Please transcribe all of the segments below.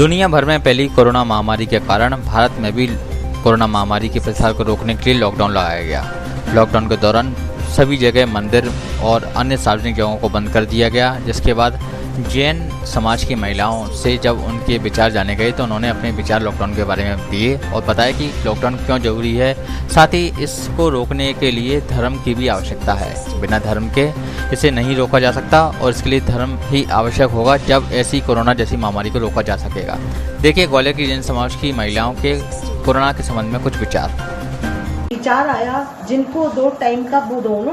दुनिया भर में फैली कोरोना महामारी के कारण भारत में भी कोरोना महामारी के प्रसार को रोकने के लिए लॉकडाउन लगाया गया। लॉकडाउन के दौरान सभी जगह मंदिर और अन्य सार्वजनिक जगहों को बंद कर दिया गया, जिसके बाद जैन समाज की महिलाओं से जब उनके विचार जाने गए तो उन्होंने अपने विचार लॉकडाउन के बारे में दिए और बताया कि लॉकडाउन क्यों जरूरी है। साथ ही इसको रोकने के लिए धर्म की भी आवश्यकता है। बिना धर्म के इसे नहीं रोका जा सकता और इसके लिए धर्म ही आवश्यक होगा, जब ऐसी कोरोना जैसी महामारी को रोका जा सकेगा। देखिए ग्वालियर की जैन समाज की महिलाओं के कोरोना के संबंध में कुछ विचार आया। जिनको दोनों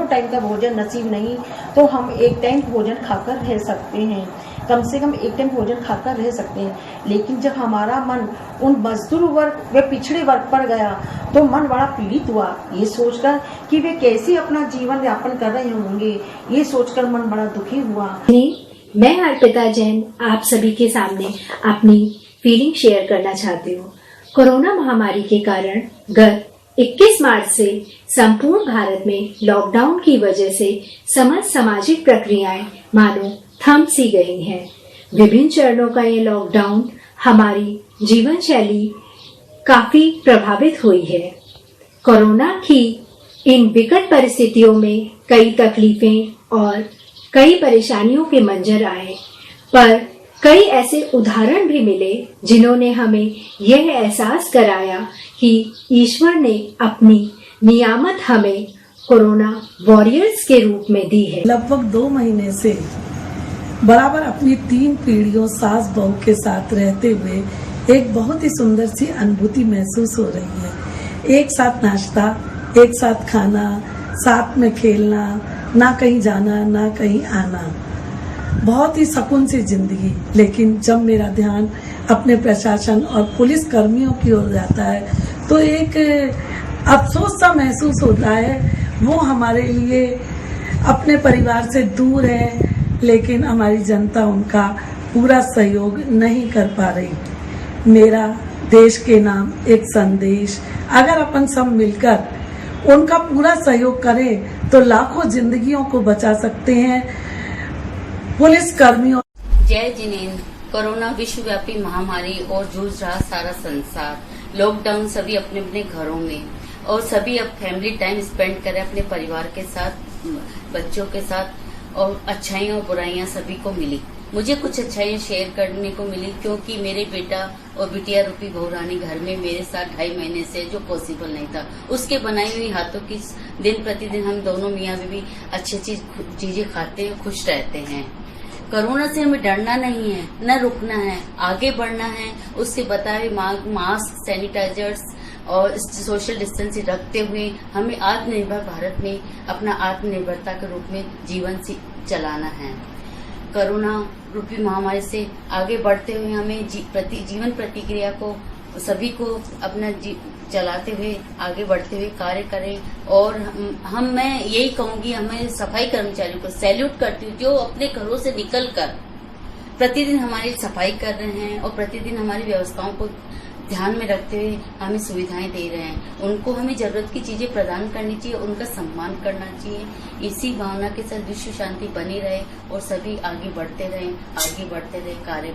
टाइम का भोजन नसीब नहीं, तो हम एक टाइम भोजन खाकर रह सकते हैं, कम से कम एक टाइम भोजन खाकर रह सकते हैं। लेकिन जब हमारा मन उन मजदूर वर्ग व पिछड़े वर्ग पर गया तो मन बड़ा पीड़ित हुआ, ये सोचकर कि वे कैसे अपना जीवन यापन कर रहे होंगे, ये सोचकर मन बड़ा दुखी हुआ। मैं अर्पिता जैन आप सभी के सामने अपनी फीलिंग शेयर करना चाहती हूँ। कोरोना महामारी के कारण गत 21 मार्च से संपूर्ण भारत में लॉकडाउन की वजह से समस्त सामाजिक प्रक्रियाएं मानो थम सी गई हैं। विभिन्न चरणों का ये लॉकडाउन हमारी जीवन शैली काफी प्रभावित हुई है। कोरोना की इन विकट परिस्थितियों में कई तकलीफें और कई परेशानियों के मंजर आए, पर कई ऐसे उदाहरण भी मिले जिन्होंने हमें यह एहसास कराया कि ईश्वर ने अपनी नियामत हमें कोरोना वॉरियर्स के रूप में दी है। लगभग 2 महीने से बराबर अपनी 3 पीढ़ियों सास बहू के साथ रहते हुए एक बहुत ही सुंदर सी अनुभूति महसूस हो रही है। एक साथ नाश्ता, एक साथ खाना, साथ में खेलना, ना कहीं जाना ना कहीं आना, बहुत ही सुकून सी जिंदगी। लेकिन जब मेरा ध्यान अपने प्रशासन और पुलिस कर्मियों की ओर जाता है तो एक अफसोस सा महसूस होता है। वो हमारे लिए अपने परिवार से दूर है, लेकिन हमारी जनता उनका पूरा सहयोग नहीं कर पा रही। मेरा देश के नाम एक संदेश, अगर अपन सब मिलकर उनका पूरा सहयोग करें तो लाखों जिंदगियों को बचा सकते हैं। पुलिस कर्मियों जय जिनेंद्र। कोरोना विश्वव्यापी महामारी और जूझ रहा सारा संसार, लॉकडाउन, सभी अपने अपने घरों में और सभी अब फैमिली टाइम स्पेंड करें अपने परिवार के साथ, बच्चों के साथ, और अच्छाइयाँ और बुराइयाँ सभी को मिली। मुझे कुछ अच्छाइयाँ शेयर करने को मिली क्योंकि मेरे बेटा और बिटिया रूपी बहुरानी घर में मेरे साथ 2.5 महीने से, जो पॉसिबल नहीं था। उसके बनाई हुई हाथों की दिन प्रतिदिन हम दोनों मियाँ बीवी अच्छी चीजें खाते हैं, खुश रहते हैं। कोरोना से हमें डरना नहीं है, न रुकना है, आगे बढ़ना है। उससे बताए मास्क, सैनिटाइजर्स और सोशल डिस्टेंसिंग रखते हुए हमें आत्मनिर्भर भारत में अपना आत्मनिर्भरता के रूप में जीवन से चलाना है। कोरोना रूपी महामारी से आगे बढ़ते हुए हमें जीवन प्रतिक्रिया को सभी को अपना चलाते हुए आगे बढ़ते हुए कार्य करें। और मैं यही कहूंगी, हमें सफाई कर्मचारियों को सैल्यूट करती हूँ जो अपने घरों से निकलकर प्रतिदिन हमारी सफाई कर रहे हैं और प्रतिदिन हमारी व्यवस्थाओं को ध्यान में रखते हुए हमें सुविधाएं दे रहे हैं। उनको हमें जरूरत की चीजें प्रदान करनी चाहिए, उनका सम्मान करना चाहिए। इसी भावना के साथ विश्व शांति बनी रहे और सभी आगे बढ़ते रहे कार्य कर